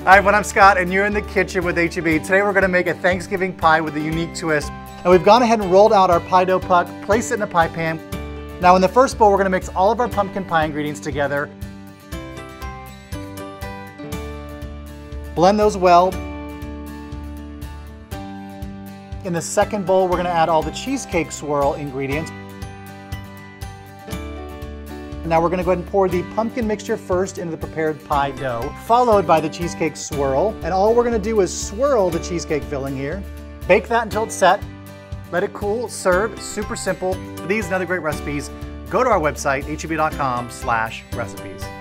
Hi everyone, I'm Scott and you're in the kitchen with H-E-B. Today we're going to make a Thanksgiving pie with a unique twist. And we've gone ahead and rolled out our pie dough puck, placed it in a pie pan. Now in the first bowl we're going to mix all of our pumpkin pie ingredients together. Blend those well. In the second bowl we're going to add all the Cheesecake Swirl ingredients. Now we're going to go ahead and pour the pumpkin mixture first into the prepared pie dough, followed by the Cheesecake Swirl. And all we're going to do is swirl the cheesecake filling here. Bake that until it's set. Let it cool, serve, super simple. For these and other great recipes, go to our website, heb.com/recipes.